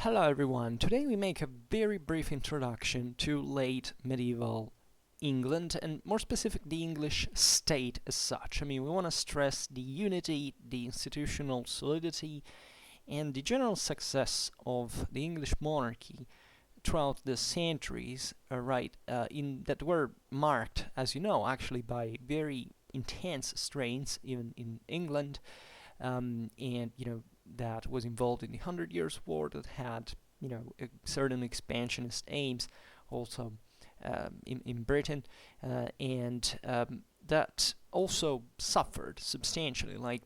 Hello everyone, today we make a very brief introduction to late medieval England and more specific the English state as such. We want to stress the unity, the institutional solidity and the general success of the English monarchy throughout the centuries, that were marked, as you know, actually by very intense strains even in England, and that was involved in the Hundred Years' War, that had certain expansionist aims also in Britain, and that also suffered substantially. Like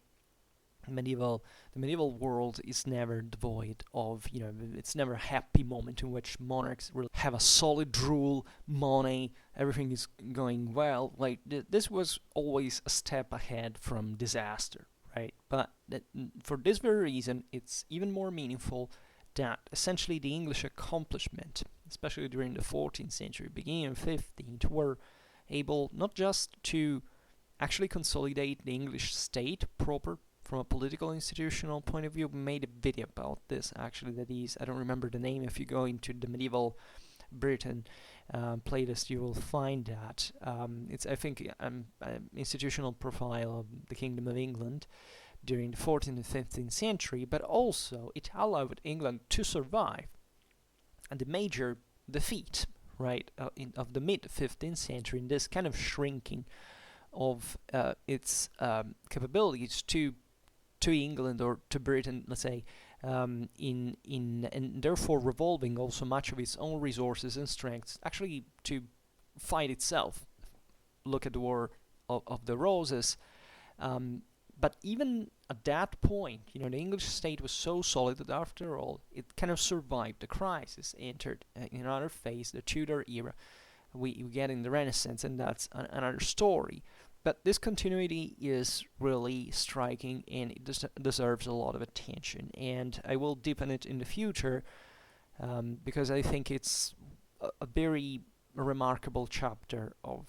the medieval world is never devoid of, it's never a happy moment in which monarchs will have a solid rule, money, everything is going well. Like this was always a step ahead from disaster, right? But for this very reason, it's even more meaningful that essentially the English accomplishment, especially during the 14th century, beginning of 15th, were able not just to actually consolidate the English state proper from a political institutional point of view. We made a video about this actually, that is, I don't remember the name. If you go into the medieval Britain playlist, you will find that. It's, I think, an institutional profile of the Kingdom of England during the 14th and 15th century, but also it allowed England to survive and the major defeat, right, of the mid-15th century, in this kind of shrinking of its capabilities to England or to Britain, let's say, and therefore revolving also much of its own resources and strengths actually to fight itself. Look at the War of the Roses. But even at that point, the English state was so solid that after all, it kind of survived the crisis, entered in another phase, the Tudor era. We get in the Renaissance, and that's another story. But this continuity is really striking, and it deserves a lot of attention. And I will deepen it in the future, because I think it's a very remarkable chapter of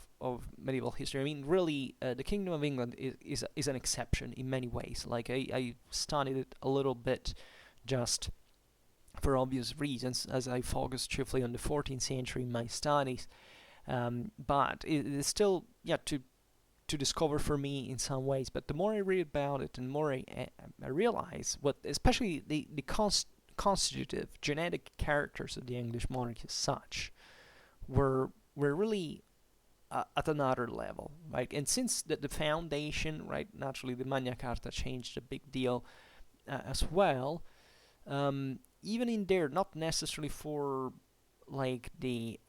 medieval history. Really, the Kingdom of England is an exception in many ways. Like I studied it a little bit just for obvious reasons, as I focused chiefly on the 14th century in my studies. But it is still, to discover for me in some ways. But the more I read about it, and the more I realize what, especially the constitutive genetic characters of the English monarchy as such, were really at another level, right? And since the foundation, right, naturally the Magna Charta changed a big deal as well. Even in there, not necessarily for like the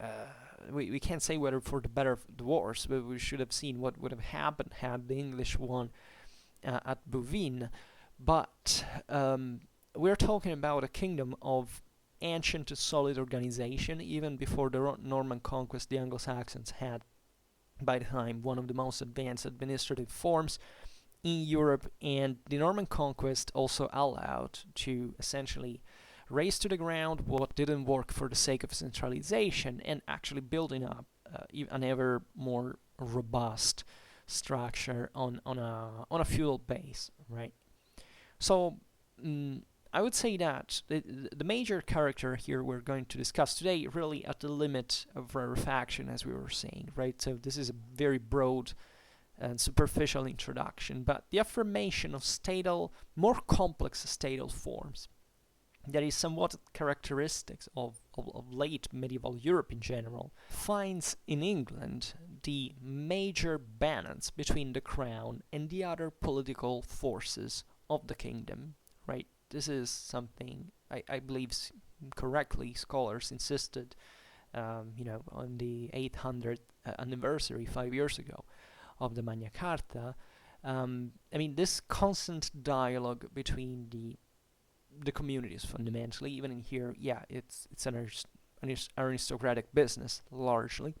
we can't say whether for the better or the worse, but we should have seen what would have happened had the English won at Bouvines. But we're talking about a kingdom of ancient solid organization. Even before the Norman conquest, the Anglo-Saxons had by the time one of the most advanced administrative forms in Europe, and the Norman conquest also allowed to essentially raise to the ground what didn't work for the sake of centralization, and actually building up an ever more robust structure on a feudal base, right? So I would say that the major character here we're going to discuss today, really at the limit of rarefaction, as we were saying, right? So this is a very broad and superficial introduction, but the affirmation of more complex statal forms that is somewhat characteristics of late medieval Europe in general, finds in England the major balance between the crown and the other political forces of the kingdom, right? This is something I believe correctly scholars insisted, on the 800th anniversary 5 years ago of the Magna Charta. This constant dialogue between the communities, fundamentally, even in here, it's an aristocratic business largely,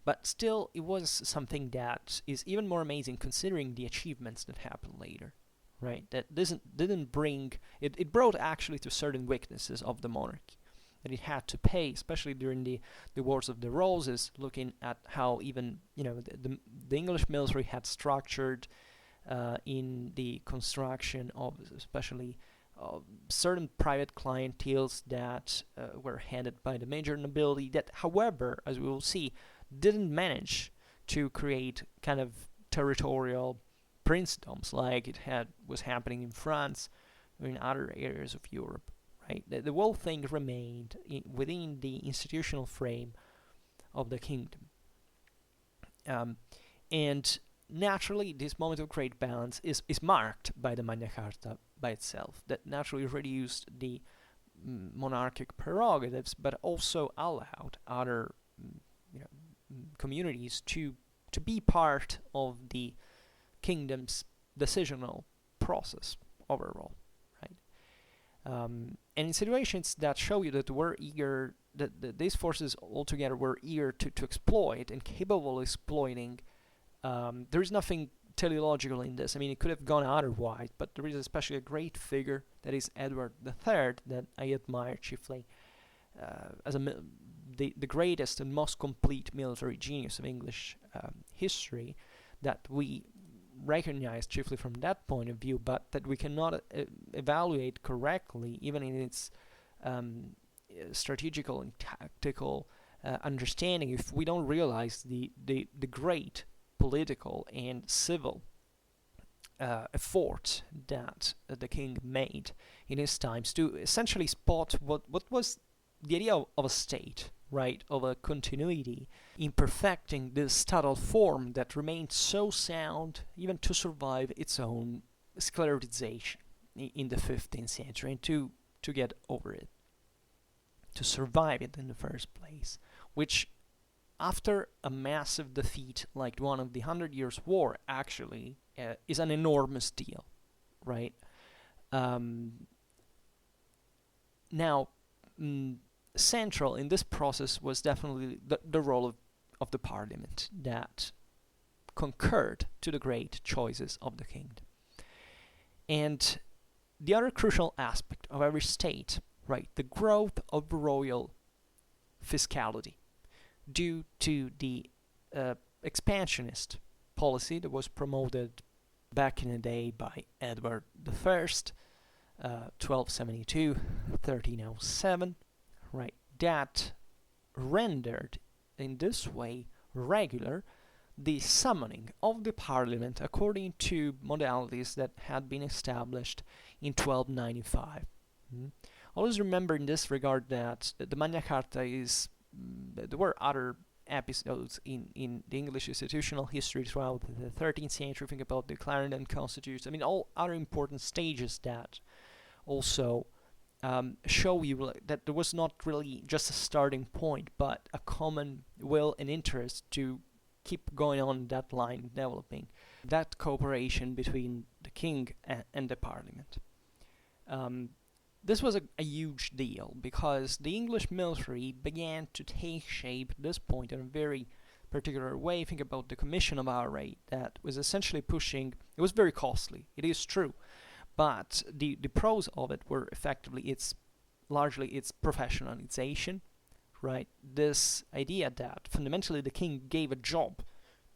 but still it was something that is even more amazing considering the achievements that happened later, right? That didn't bring it brought actually to certain weaknesses of the monarchy that it had to pay, especially during the Wars of the Roses, looking at how even the English military had structured in the construction of especially certain private clienteles that were headed by the major nobility that, however, as we will see, didn't manage to create kind of territorial princedoms like was happening in France or in other areas of Europe. Right, the whole thing remained within the institutional frame of the kingdom, and naturally, this moment of great balance is marked by the Magna Charta by itself, that naturally reduced the monarchic prerogatives, but also allowed other communities to be part of the kingdom's decisional process overall, right? And in situations that show you that we're eager, that these forces altogether were eager to exploit and capable of exploiting, there is nothing teleological in this. I mean, it could have gone otherwise, but there is especially a great figure that is Edward III that I admire chiefly as the greatest and most complete military genius of English history, that we recognize chiefly from that point of view, but that we cannot evaluate correctly, even in its strategical and tactical understanding, if we don't realize the great political and civil effort that the king made in his times to essentially spot what was the idea of a state, right, of a continuity, in perfecting this subtle form that remained so sound even to survive its own sclerotization in the 15th century, and to get over it, to survive it in the first place, which after a massive defeat like one of the 100 Years' War actually is an enormous deal, right? Now, central in this process was definitely the role of the parliament that concurred to the great choices of the kingdom. And the other crucial aspect of every state, right, the growth of royal fiscality, due to the expansionist policy that was promoted back in the day by Edward I, 1272, 1307, right, that rendered in this way regular the summoning of the parliament according to modalities that had been established in 1295. Always remember in this regard that the Magna Charta is there were other episodes in the English institutional history throughout the 13th century. Think about the Clarendon Constitution. I mean, all other important stages that also show you that there was not really just a starting point, but a common will and interest to keep going on that line, developing that cooperation between the king and the parliament. This was a huge deal because the English military began to take shape at this point in a very particular way. Think about the Commission of Array that was essentially pushing. It was very costly, it is true, but the pros of it were effectively largely its professionalization, right? This idea that fundamentally the king gave a job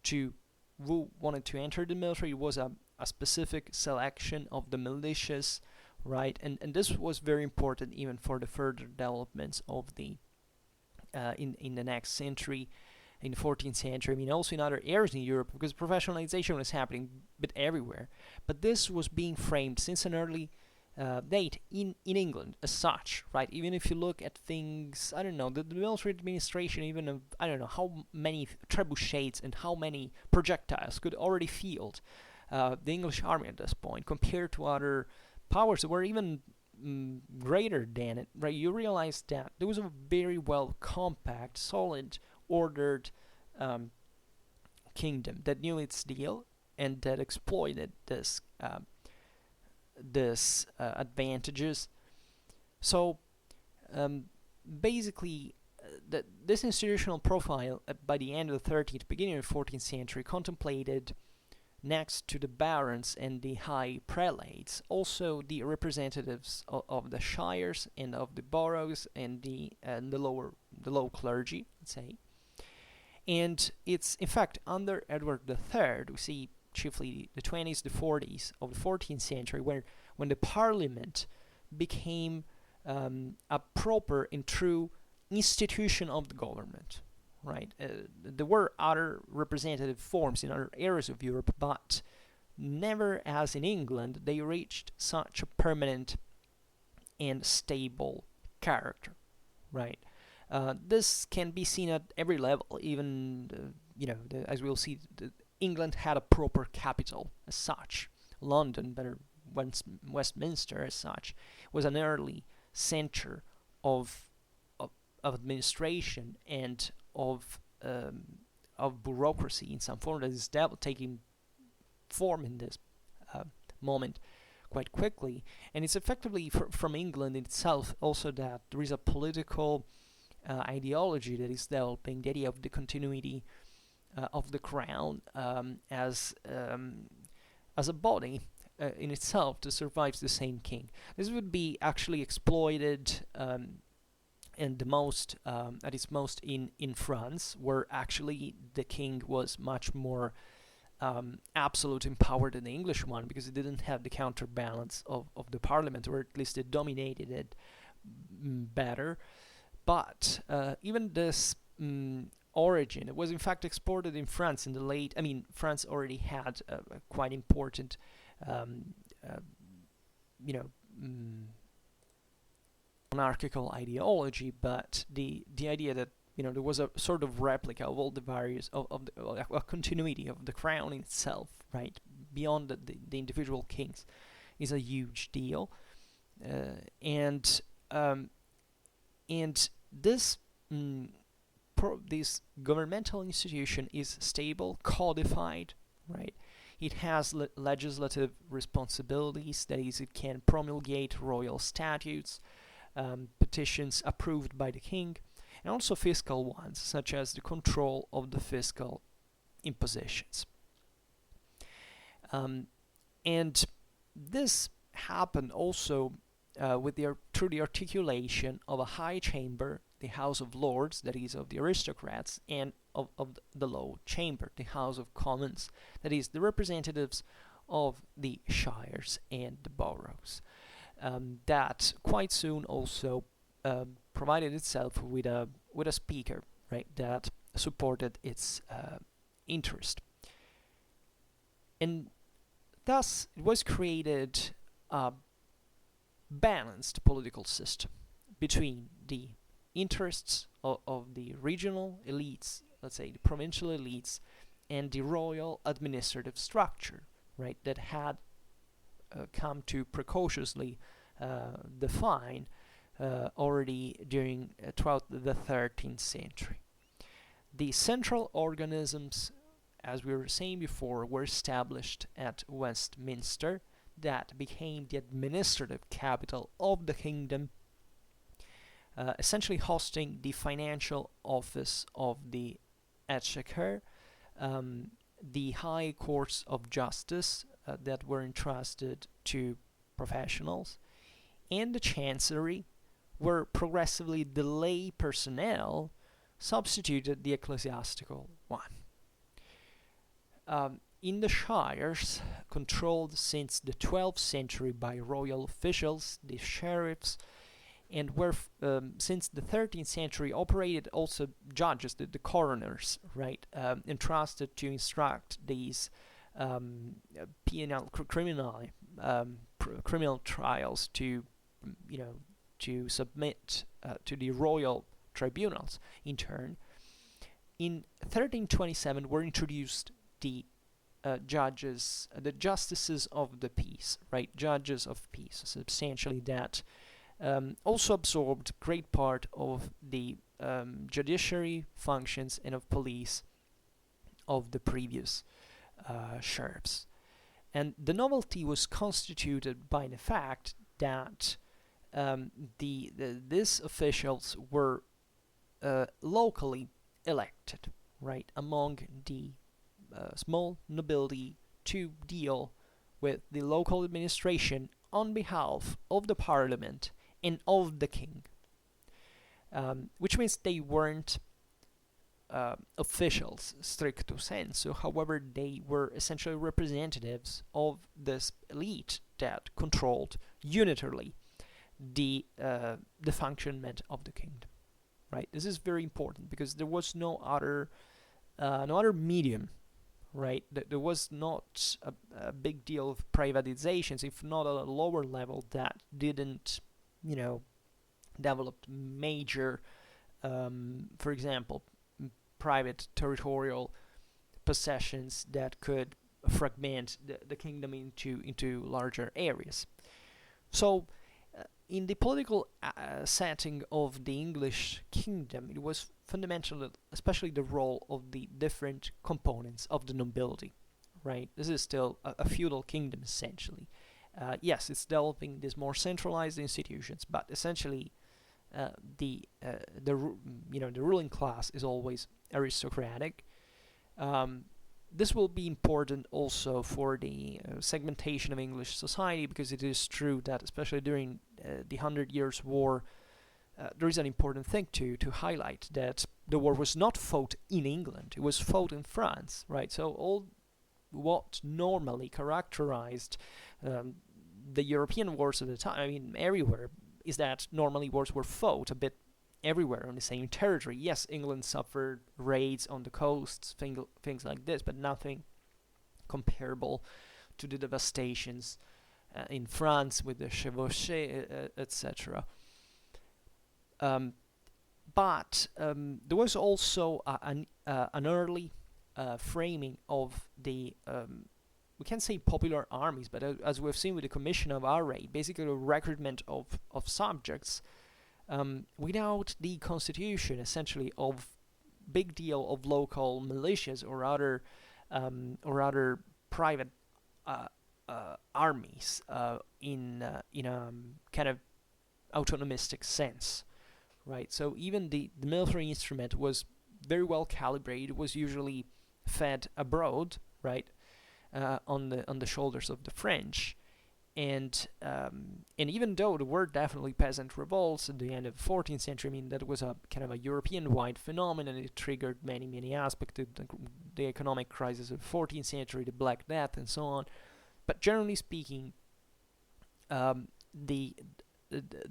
to who wanted to enter the military. It was a specific selection of the militias, right, and this was very important even for the further developments of the in the next century, in the 14th century. I mean, also in other areas in Europe, because professionalization was happening a bit everywhere. But this was being framed since an early date in England as such, right? Even if you look at things, I don't know, the military administration, even of, I don't know how many trebuchets and how many projectiles could already field the English army at this point, compared to other powers that were even greater than it, right? You realize that there was a very well compact, solid, ordered kingdom that knew its deal and that exploited this advantages. So basically, this institutional profile by the end of the 13th, beginning of the 14th century, contemplated, next to the barons and the high prelates, also the representatives of the shires and of the boroughs and the low clergy, let's say. And it's in fact under Edward III we see chiefly the 20s, the 40s of the 14th century, when the parliament became a proper and true institution of the government, right? There were other representative forms in other areas of Europe, but never, as in England, they reached such a permanent and stable character, right? This can be seen at every level. Even as we'll see, England had a proper capital as such. London, better Westminster as such, was an early center of administration and of bureaucracy in some form that is taking form in this moment quite quickly. And it's effectively from England itself also that there is a political ideology that is developing, the idea of the continuity of the crown as a body in itself to survive the same king. This would be actually exploited and the most at its most in France, where actually the king was much more absolute in power than the English one, because it didn't have the counterbalance of the parliament, or at least it dominated it better. But even this origin, it was in fact exported in France in the late. I mean, France already had a quite important, monarchical ideology, but the idea that there was a sort of replica of all the various of a continuity of the crown itself, right, beyond the individual kings, is a huge deal, and this this governmental institution is stable, codified, right? It has legislative responsibilities, that is, it can promulgate royal statutes, petitions approved by the king, and also fiscal ones, such as the control of the fiscal impositions. And this happened also through the articulation of a high chamber, the House of Lords, that is, of the aristocrats, and of the low chamber, the House of Commons, that is, the representatives of the shires and the boroughs. That quite soon also provided itself with a speaker, right, that supported its interest, and thus it was created a balanced political system between the interests of the regional elites, let's say the provincial elites, and the royal administrative structure, right, that had come to precociously define already during throughout the 13th century. The central organisms, as we were saying before, were established at Westminster, that became the administrative capital of the kingdom, essentially hosting the financial office of the exchequer, the high courts of justice that were entrusted to professionals, and the chancery, where progressively the lay personnel substituted the ecclesiastical one. In the shires, controlled since the 12th century by royal officials, the sheriffs, and were since the 13th century operated also judges, the coroners, right, entrusted to instruct these criminal trials to submit to the royal tribunals. In turn, in 1327 were introduced the judges, the justices of the peace, right, judges of peace, substantially that also absorbed great part of the judiciary functions and of police of the previous sheriffs. And the novelty was constituted by the fact that these officials were locally elected, right, among the small nobility to deal with the local administration on behalf of the parliament and of the king, which means they weren't officials stricto sensu. However, they were essentially representatives of this elite that controlled unitarily the functionment of the kingdom. Right, this is very important because there was no other medium. Right, there was not a big deal of privatizations, if not at a lower level, that didn't, develop major, for example, private territorial possessions that could fragment the kingdom into larger areas. So, in the political setting of the English kingdom, it was fundamental, especially the role of the different components of the nobility. Right, this is still a feudal kingdom essentially. Yes, it's developing these more centralized institutions, but essentially, the ruling class is always aristocratic. This will be important also for the segmentation of English society, because it is true that especially during the 100 Years' War, there is an important thing to highlight, that the war was not fought in England, it was fought in France, right? So all what normally characterized the European wars of the time, everywhere, is that normally wars were fought a bit everywhere on the same territory. Yes, England suffered raids on the coasts, things like this, but nothing comparable to the devastations in France with the chevauchés, etc. But there was also an early framing of the we can't say popular armies, but as we've seen with the Commission of Array, basically a recruitment of subjects, without the constitution, essentially, of big deal of local militias or other private armies in a kind of autonomistic sense, right? So even the military instrument was very well calibrated. It was usually fed abroad, right, on the shoulders of the French. And even though there were definitely peasant revolts at the end of the 14th century, that was a kind of a European-wide phenomenon. It triggered many aspects of the economic crisis of the 14th century, the Black Death, and so on. But generally speaking, the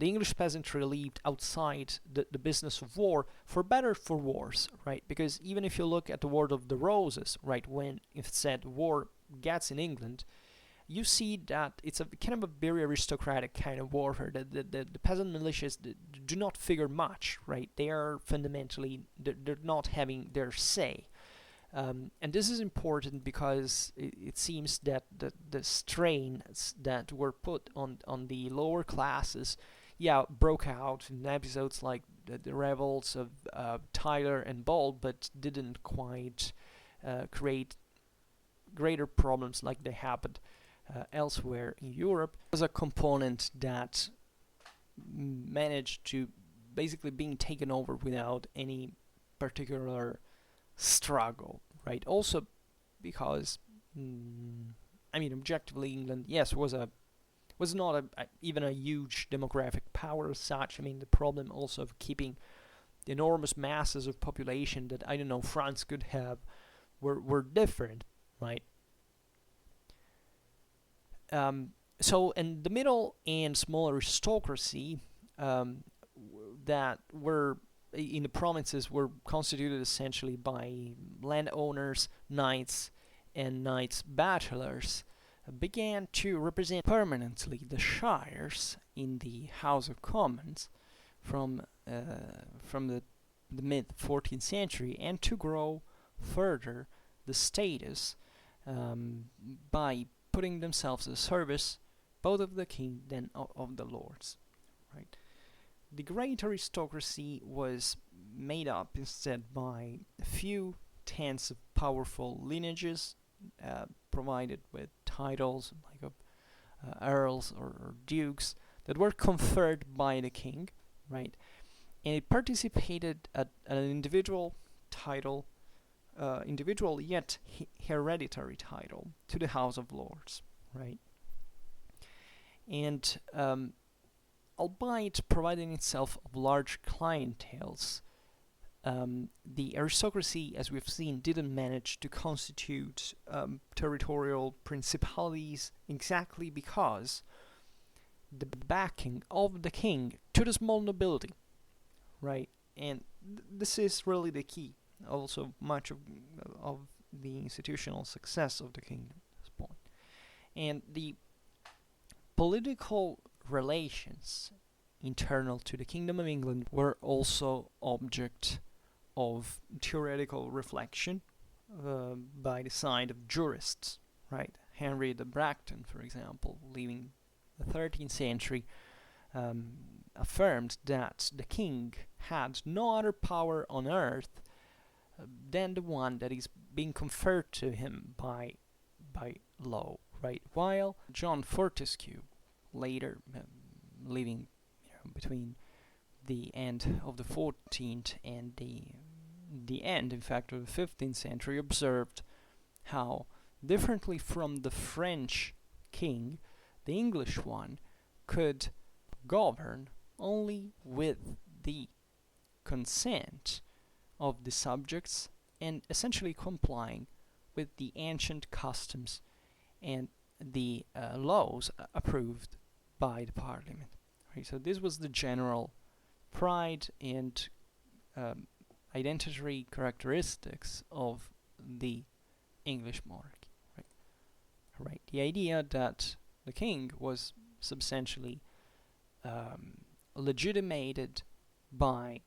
English peasantry lived outside the business of war, for better, for worse, right? Because even if you look at the War of the Roses, right, when if said war gets in England, you see that it's a kind of a very aristocratic kind of warfare. The peasant militias do not figure much, right? They are fundamentally, they're not having their say. And this is important because it seems that the strains that were put on the lower classes, broke out in episodes like the revolts of Tyler and Ball, but didn't quite create greater problems like they happened elsewhere in Europe. It was a component that managed to basically being taken over without any particular struggle, right? Also because objectively, England, yes, was not even a huge demographic power as such. The problem also of keeping the enormous masses of population that France could have were different, right? So in the middle and small aristocracy that were in the provinces were constituted essentially by landowners, knights, and knights bachelors, began to represent permanently the shires in the House of Commons from the mid 14th century, and to grow further the status by putting themselves at the service both of the king and of the lords, right? The great aristocracy was made up instead by a few tens of powerful lineages provided with titles like of earls or dukes that were conferred by the king, right? And it participated at an individual title, individual yet hereditary title to the House of Lords, right? And albeit providing itself of large clienteles, the aristocracy, as we've seen, didn't manage to constitute territorial principalities, exactly because the backing of the king to the small nobility, right? And this is really the key. Also, much of the institutional success of the kingdom at this point. And the political relations internal to the Kingdom of England were also object of theoretical reflection by the side of jurists, right? Henry de Bracton, for example, leaving the 13th century, affirmed that the king had no other power on earth than the one that is being conferred to him by law, right? While John Fortescue, later living between the end of the 14th and the end, in fact, of the 15th century, observed how, differently from the French king, the English one could govern only with the consent of the subjects and essentially complying with the ancient customs and the laws approved by the parliament. Right? So this was the general pride and identity characteristics of the English monarchy. Right? The idea that the king was substantially legitimated by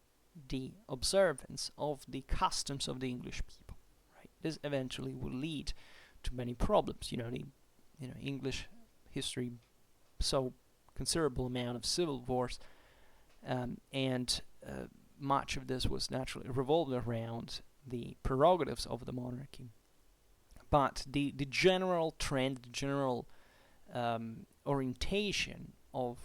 the observance of the customs of the English people. Right? This eventually will lead to many problems. English history saw considerable amount of civil wars, and much of this was naturally revolved around the prerogatives of the monarchy. But the general trend, the general orientation of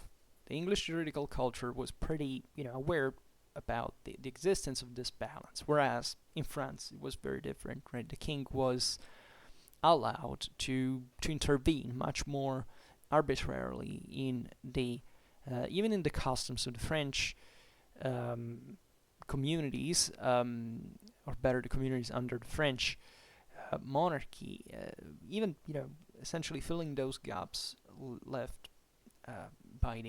the English juridical culture was pretty, aware about the existence of this balance, whereas in France it was very different. Right, the king was allowed to intervene much more arbitrarily in the even in the customs of the French communities, or better, the communities under the French monarchy, even essentially filling those gaps left by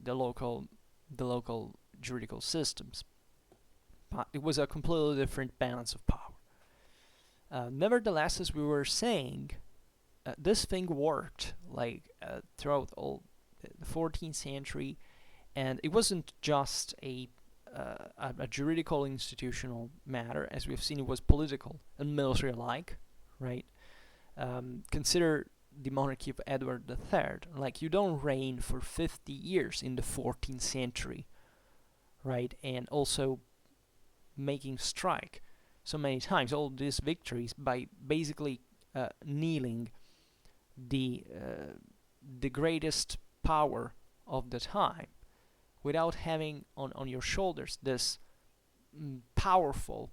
the local juridical systems. But it was a completely different balance of power. Nevertheless, as we were saying, this thing worked throughout all the 14th century, and it wasn't just a juridical institutional matter. As we've seen, it was political and military alike, right? Consider the monarchy of Edward III. You don't reign for 50 years in the 14th century, right? And also making strike so many times, all these victories, by basically kneeling the greatest power of the time, without having on your shoulders this powerful,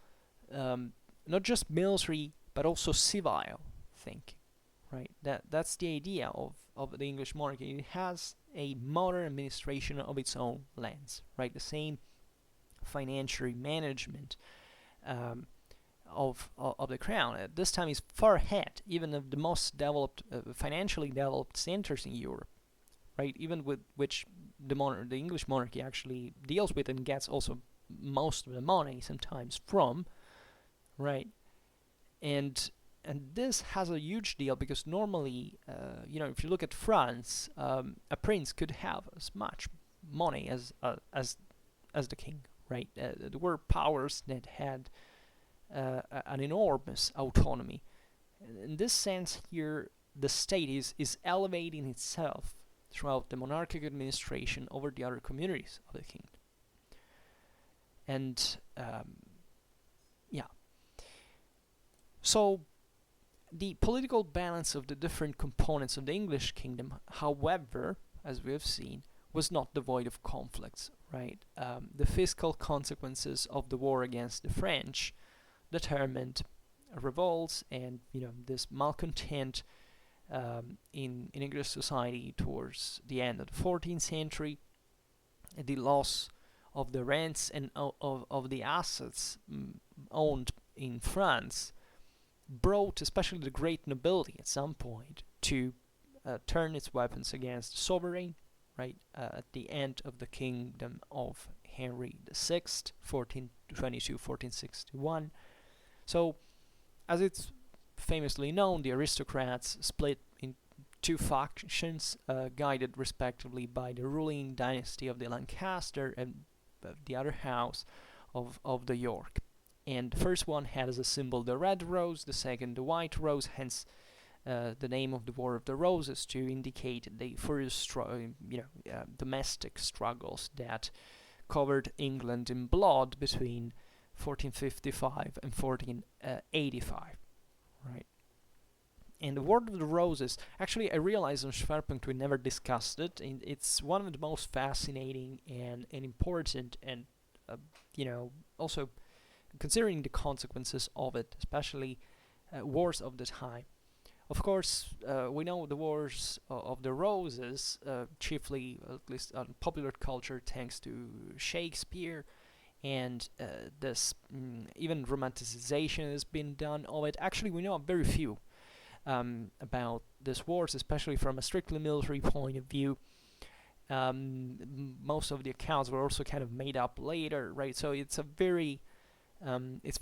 not just military but also civil thinking. Right? That's the idea of the English monarchy. It has a modern administration of its own lens. Right? The same financial management of the crown at this time is far ahead even of the most developed, financially developed centers in Europe, right? Even with which the English monarchy actually deals with and gets also most of the money sometimes from, right? And this has a huge deal because normally, if you look at France, a prince could have as much money as the king, right? There were powers that had an enormous autonomy. In this sense here, the state is elevating itself throughout the monarchic administration over the other communities of the kingdom. And so the political balance of the different components of the English kingdom, however, as we have seen, was not devoid of conflicts, right? The fiscal consequences of the war against the French determined revolts and this malcontent in English society towards the end of the 14th century. The loss of the rents and of the assets owned in France brought especially the great nobility at some point to turn its weapons against the sovereign, right, at the end of the kingdom of Henry VI, 1422-1461. So, as it's famously known, the aristocrats split in two factions, guided respectively by the ruling dynasty of the Lancaster and the other house of the York. And the first one had as a symbol the red rose, the second the white rose, hence the name of the War of the Roses, to indicate the first domestic struggles that covered England in blood between 1455 and 1485, right? And the War of the Roses, actually, I realized on Schwerpunkt we never discussed it, and it's one of the most fascinating and important, and also considering the consequences of it, especially wars of the time. Of course, we know the Wars of the Roses, chiefly, at least on popular culture, thanks to Shakespeare, and this even romanticization has been done of it. Actually, we know very few about these wars, especially from a strictly military point of view. Most of the accounts were also kind of made up later, right? So it's very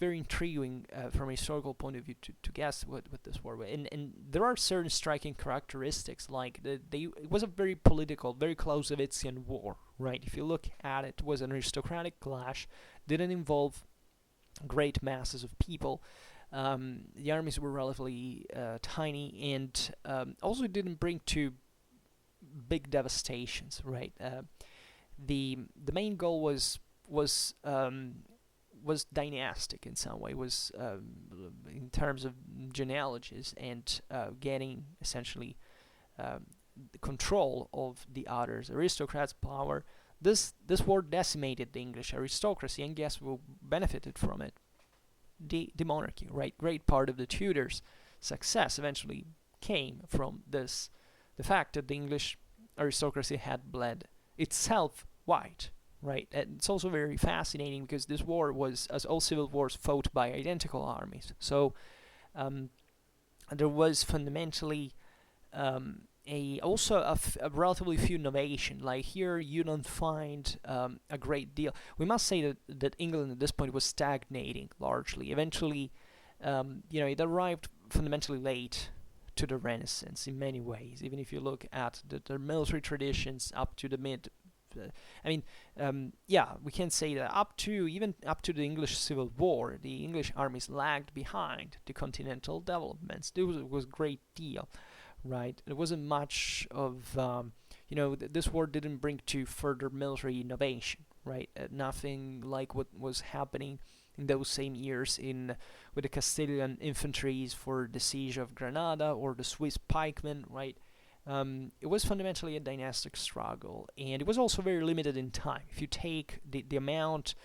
intriguing from a historical point of view to guess what this war was. And there are certain striking characteristics, like it was a very political, very Clausewitzian war, right? If you look at it, it was an aristocratic clash, didn't involve great masses of people. The armies were relatively tiny, and also didn't bring to big devastations, right? The main goal was dynastic in some way, was in terms of genealogies, and getting essentially the control of the others, aristocrats' power. This war decimated the English aristocracy, and guess who benefited from it? The monarchy, right? Great part of the Tudors' success eventually came from the fact that the English aristocracy had bled itself white, right? And it's also very fascinating because this war was, as all civil wars, fought by identical armies. So there was fundamentally also a relatively few innovation. Like here, you don't find a great deal. We must say that England at this point was stagnating largely. Eventually, it arrived fundamentally late to the Renaissance in many ways. Even if you look at the military traditions up to the mid. We can say that up to the English Civil War, the English armies lagged behind the continental developments. It was a great deal. Right, there wasn't much of, this war didn't bring to further military innovation, right? Nothing like what was happening in those same years with the Castilian infantries for the siege of Granada, or the Swiss pikemen, right? It was fundamentally a dynastic struggle, and it was also very limited in time. If you take the amount,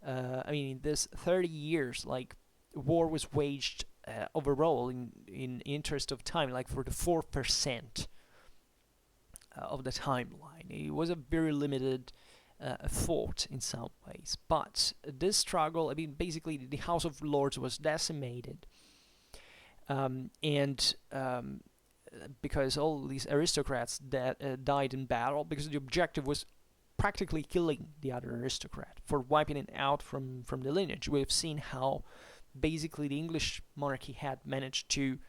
in this 30 years, like, war was waged overall in interest of time, like for the 4% of the timeline. It was a very limited fought in some ways, but this struggle, basically the House of Lords was decimated, because all these aristocrats that died in battle, because the objective was practically killing the other aristocrat, for wiping it out from the lineage. We've seen how basically the English monarchy had managed to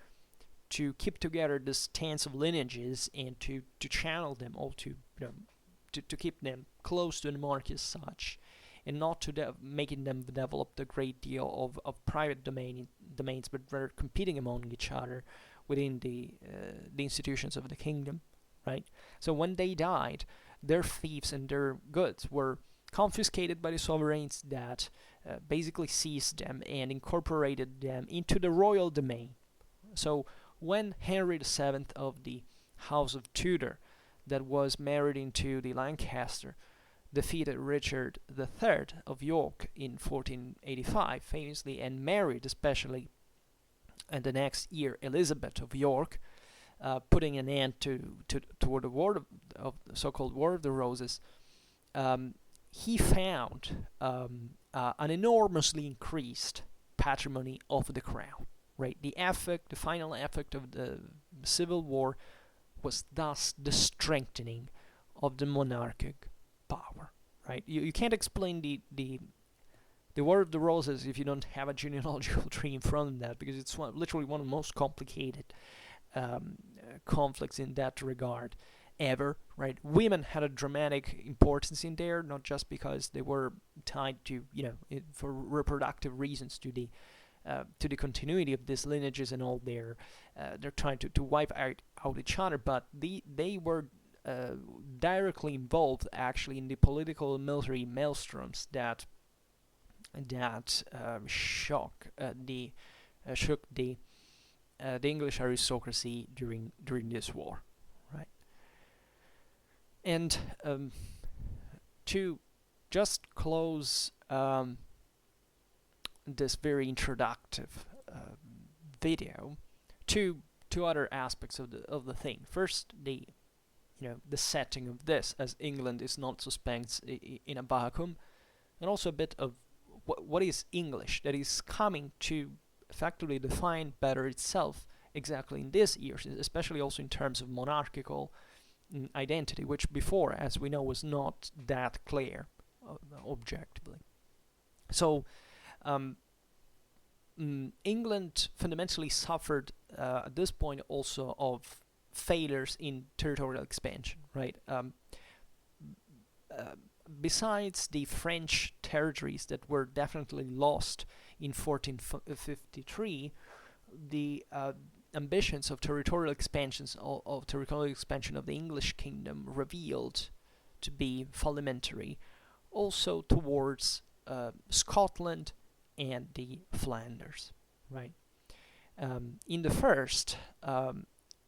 keep together this tens of lineages, and to channel them all to keep them close to the monarchy as such, and not to making them develop a great deal of private domains, but rather competing among each other within the institutions of the kingdom, right? So when they died, their fiefs and their goods were confiscated by the sovereigns that basically seized them and incorporated them into the royal domain. So when Henry VII of the House of Tudor, that was married into the Lancaster, defeated Richard III of York in 1485 famously, and married especially, and the next year, Elizabeth of York, putting an end toward the war of the so-called War of the Roses, he found an enormously increased patrimony of the crown. Right, the final effect of the Civil War was thus the strengthening of the monarchic power, right? You can't explain the War of the Roses if you don't have a genealogical tree in front of that, because it's literally one of the most complicated conflicts in that regard ever, right? Women had a dramatic importance in there, not just because they were tied to, for reproductive reasons to the continuity of these lineages and all. They're trying to wipe out each other, but they were directly involved actually in the political and military maelstroms that shook the English aristocracy during this war, right? And to just close this very introductive video, two other aspects of the thing. First, the setting of this, as England is not suspects in a vacuum, and also a bit of what is English that is coming to effectively define better itself exactly in these years, especially also in terms of monarchical identity, which before, as we know, was not that clear objectively. So England fundamentally suffered at this point also of failures in territorial expansion, right? Besides the French territories that were definitely lost in 1453, the ambitions of territorial expansion of the English kingdom revealed to be fragmentary, also towards Scotland and the Flanders, right? In the first,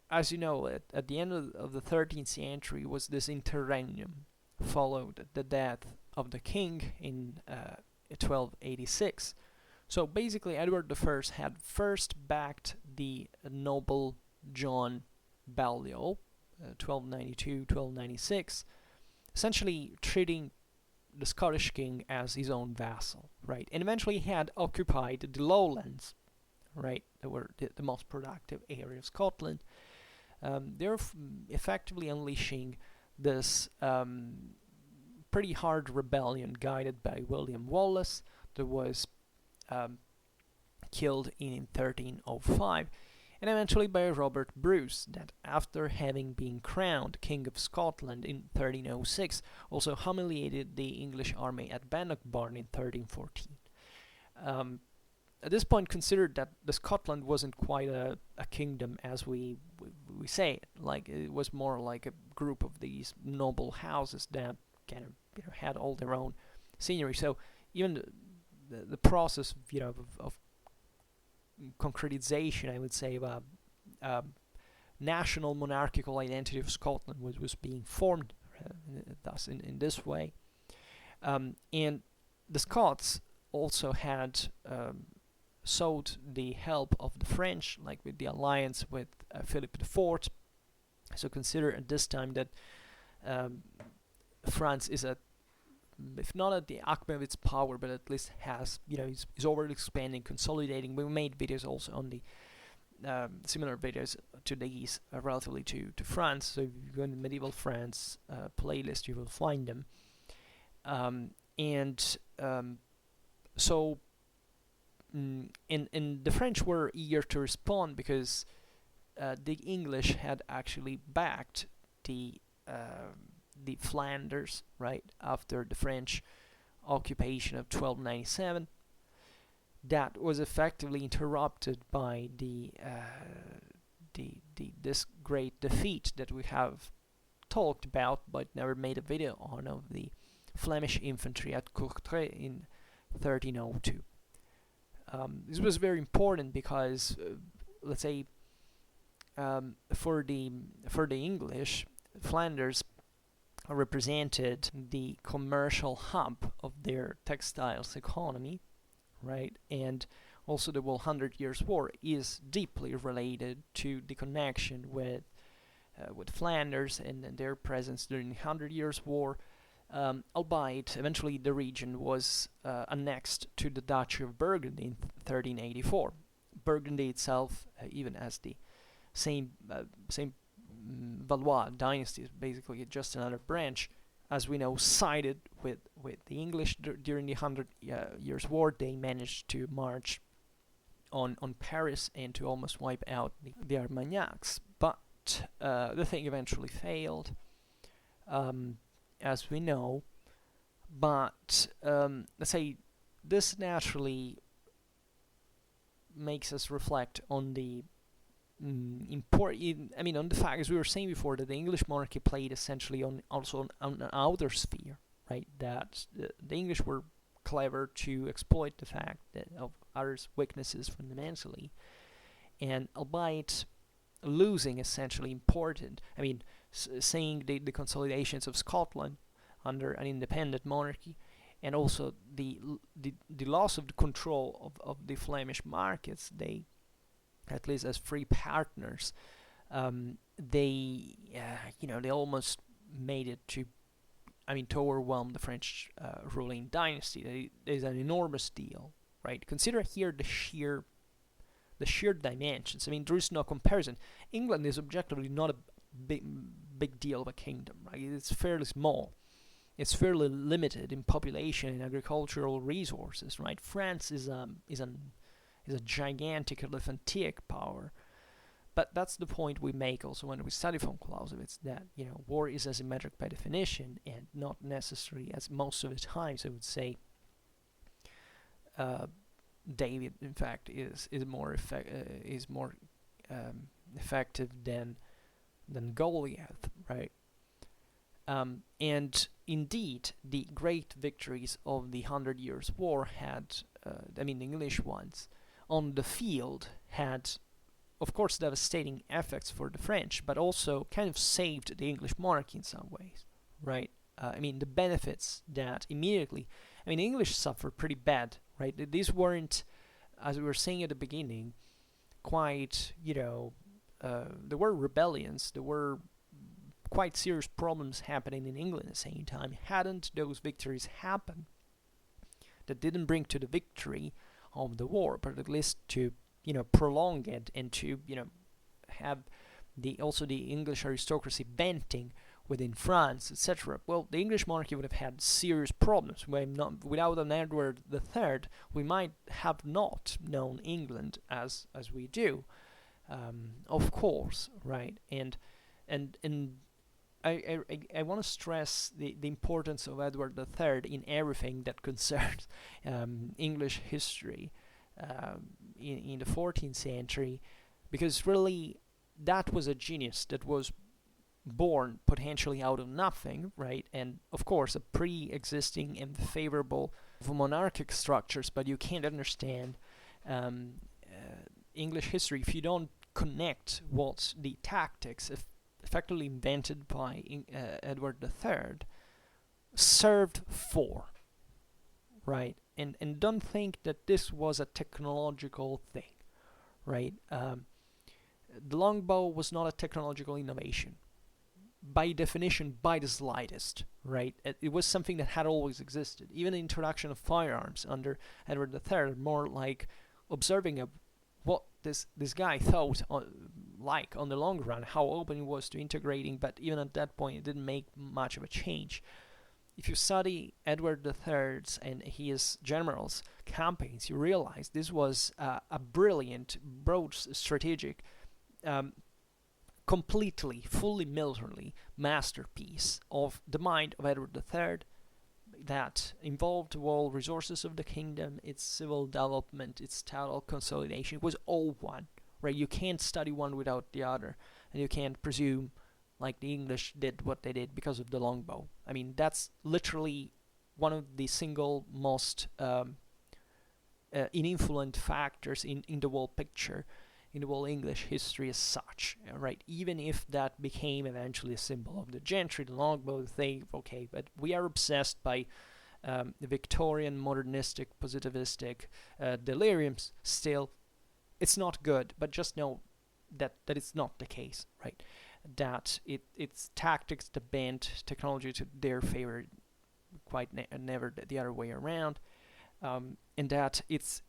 as you know, at the end of the 13th century was this interregnum, followed the death of the king in 1286. So basically, Edward I had first backed the noble John Balliol, 1292-1296, essentially treating the Scottish king as his own vassal, right? And eventually had occupied the lowlands, right? That were the most productive area of Scotland. They're effectively unleashing this pretty hard rebellion guided by William Wallace that was killed in 1305, and eventually by Robert Bruce, that after having been crowned King of Scotland in 1306 also humiliated the English army at Bannockburn in 1314. At this point, considered that the Scotland wasn't quite a kingdom as we say it. Like, it was more like a group of these noble houses that kind of had all their own scenery. So even the process of concretization, I would say, of a national monarchical identity of Scotland was being formed thus in this way. And the Scots also had sought the help of the French, like with the alliance with Philip IV. So consider at this time that France is if not at the acme of its power, but at least has, is over expanding, consolidating. We made videos also on the similar videos to these relatively to France. So if you go in the medieval France playlist, you will find them. And the French were eager to respond because the English had actually backed the Flanders, right, after the French occupation of 1297. That was effectively interrupted by this great defeat that we have talked about but never made a video on, of the Flemish infantry at Courtrai in 1302. This was very important because, let's say, for the English, Flanders represented the commercial hub of their textiles economy, right? And also the 100 Years' War is deeply related to the connection with Flanders and their presence during the 100 Years' War. Albeit eventually the region was annexed to the Duchy of Burgundy in 1384. Burgundy itself, even as the same Valois dynasty is basically just another branch, as we know, sided with the English during the Hundred Years' War. They managed to march on Paris and to almost wipe out the Armagnacs. But the thing eventually failed, as we know. But let's say this naturally makes us reflect on the on the fact, as we were saying before, that the English monarchy played essentially on an outer sphere, right? That the English were clever to exploit the fact that of others' weaknesses fundamentally, and albeit losing essentially important, saying the consolidations of Scotland under an independent monarchy, and also the loss of the control of the Flemish markets, they, at least as free partners, they almost made it to overwhelm the French ruling dynasty. It is an enormous deal, right? Consider here the sheer dimensions. There is no comparison. England is objectively not a big deal of a kingdom, right? It's fairly small. It's fairly limited in population and agricultural resources, right? France is a gigantic elephantic power. But that's the point we make also when we study von Clausewitz, that war is asymmetric by definition, and not necessarily, as most of the times I would say, David in fact is more effective than Goliath, right? And indeed, the great victories of the 100 Years' War had, the English ones, on the field had, of course, devastating effects for the French, but also kind of saved the English monarchy in some ways, right? The benefits that immediately, the English suffered pretty bad, right? These weren't, as we were saying at the beginning, quite, there were rebellions, there were quite serious problems happening in England at the same time. Hadn't those victories happened, that didn't bring to the victory of the war, but at least to prolong it, and to have the English aristocracy venting within France, etc. Well, the English monarchy would have had serious problems. Without an Edward III, we might have not known England as we do, of course, right? And I want to stress the importance of Edward III in everything that concerns English history in the 14th century, because really that was a genius that was born potentially out of nothing, right? And of course a pre-existing and favorable monarchic structures, but you can't understand English history if you don't connect what the tactics effectively invented by Edward III served for, right? And don't think that this was a technological thing, right? The longbow was not a technological innovation, by definition, by the slightest, right? It was something that had always existed. Even the introduction of firearms under Edward III, more like observing what this guy thought on the long run, how open he was to integrating, but even at that point it didn't make much of a change. If you study Edward III's and his generals' campaigns, you realize this was a brilliant, broad strategic, completely, fully military masterpiece of the mind of Edward III that involved all resources of the kingdom, its civil development, its total consolidation. It was all one, right? You can't study one without the other, and you can't presume like the English did what they did because of the longbow. That's literally one of the single most influent factors in the whole picture, in the whole English history as such, right? Even if that became eventually a symbol of the gentry, the longbow thing, okay, but we are obsessed by the Victorian, modernistic, positivistic deliriums still. It's not good, but just know that it's not the case, right? That it's tactics that bend technology to their favor, quite never the other way around, and that it's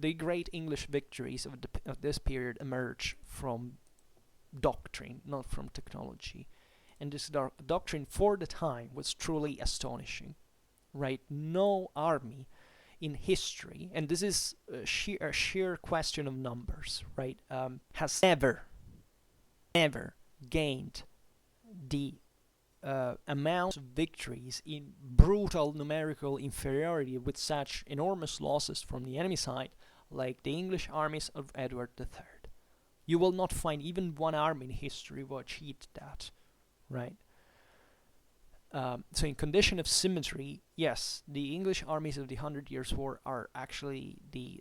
the great English victories of this period emerge from doctrine, not from technology. And this doctrine for the time was truly astonishing, right? No army in history, and this is a sheer question of numbers, right? Has ever gained the amount of victories in brutal numerical inferiority with such enormous losses from the enemy side like the English armies of Edward III. You will not find even one army in history who achieved that, right? So in condition of symmetry, yes, the English armies of the 100 Years' War are actually the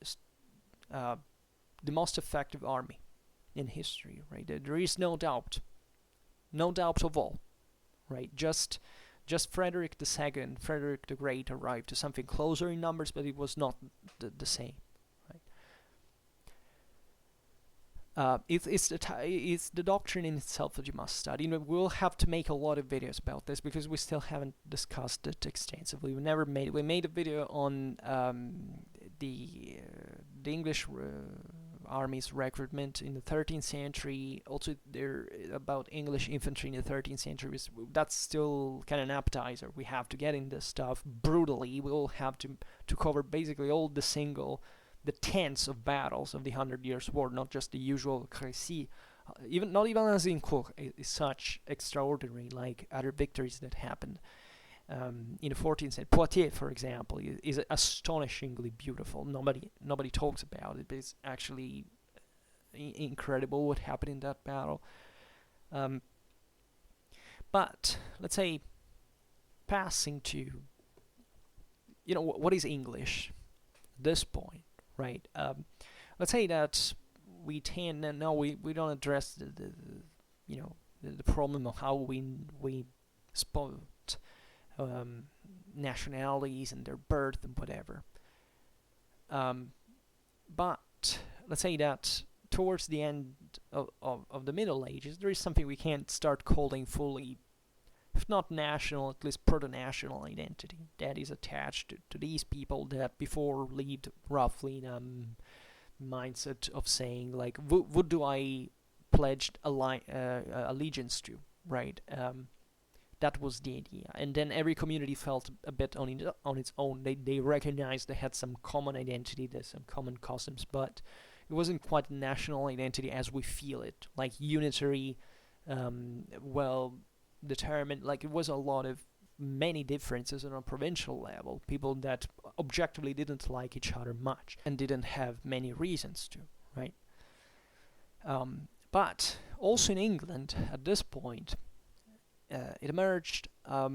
most effective army in history, right? There is no doubt of all, right? Just Frederick II, Frederick the Great arrived to something closer in numbers, but it was not the same, right? It's the doctrine in itself that you must study. We'll have to make a lot of videos about this because we still haven't discussed it extensively. We made a video on the English army's recruitment in the 13th century. Also, about English infantry in the 13th century. That's still kind of an appetizer. We have to get in this stuff brutally. We'll have to cover basically all the tens of battles of the 100 Years' War, not just the usual récit. Not even Azincourt is such extraordinary, like other victories that happened in the 14th century. Poitiers, for example, is astonishingly beautiful. Nobody talks about it, but it's actually incredible what happened in that battle. But let's say, passing to, what is English at this point, right? Let's say that we don't address the problem of how we spot nationalities and their birth and whatever. But let's say that towards the end of the Middle Ages, there is something we can't start calling fully, if not national, at least proto-national identity that is attached to these people that before lived roughly in a mindset of saying, like, what do I pledge allegiance to, right? That was the idea. And then every community felt a bit on its own. They recognized they had some common identity, there's some common customs, but it wasn't quite national identity as we feel it, like unitary, well determined. Like, it was a lot of many differences on a provincial level, people that objectively didn't like each other much and didn't have many reasons to, right? But also in England at this point, it emerged a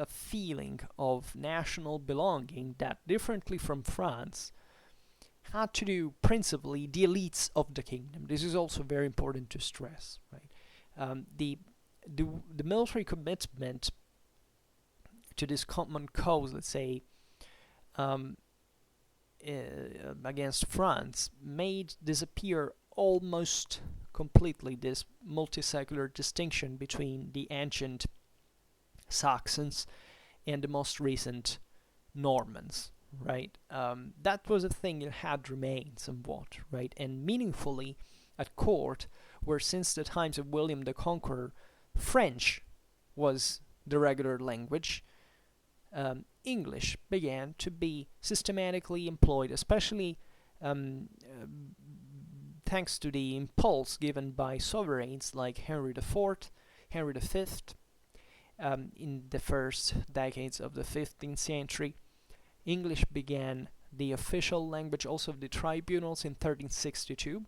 feeling of national belonging that, differently from France, had to do principally the elites of the kingdom. This is also very important to stress, right? The military commitment to this common cause, let's say, against France, made disappear almost completely this multi-secular distinction between the ancient Saxons and the most recent Normans, right? That was a thing that had remained somewhat, right? And meaningfully at court, where since the times of William the Conqueror, French was the regular language, English began to be systematically employed, especially thanks to the impulse given by sovereigns like Henry IV, Henry V, in the first decades of the 15th century. English began the official language also of the tribunals in 1362,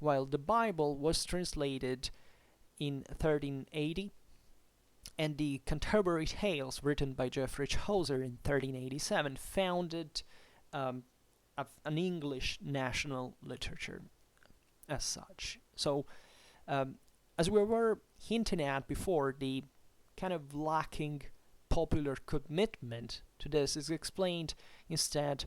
while the Bible was translated in 1380, and the Canterbury Tales, written by Geoffrey Chaucer in 1387, founded an English national literature as such. So, as we were hinting at before, the kind of lacking popular commitment to this is explained instead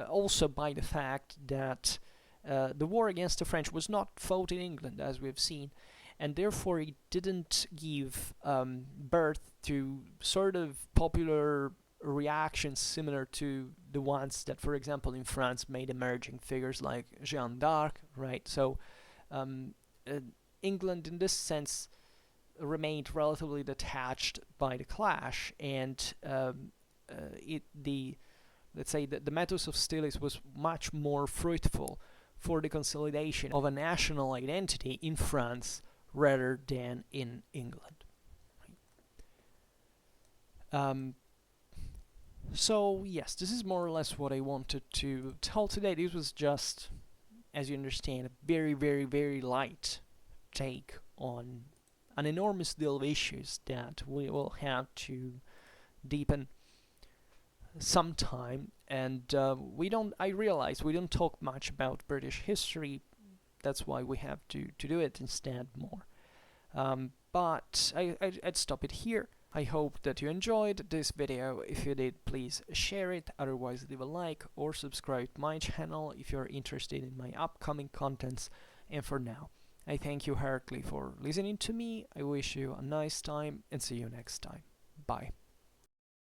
also by the fact that the war against the French was not fought in England, as we've seen, and therefore it didn't give birth to sort of popular reactions similar to the ones that, for example, in France made emerging figures like Jeanne d'Arc, right? So Um, England, in this sense, remained relatively detached by the clash, and let's say that the methods of Stilis was much more fruitful for the consolidation of a national identity in France rather than in England. So yes, this is more or less what I wanted to tell today. This was just, as you understand, a very, very, very light take on an enormous deal of issues that we will have to deepen sometime. And I realize we don't talk much about British history. That's why we have to do it instead more. But I'd stop it here. I hope that you enjoyed this video. If you did, please share it. Otherwise, leave a like or subscribe to my channel if you're interested in my upcoming contents. And for now, I thank you heartily for listening to me. I wish you a nice time and see you next time. Bye.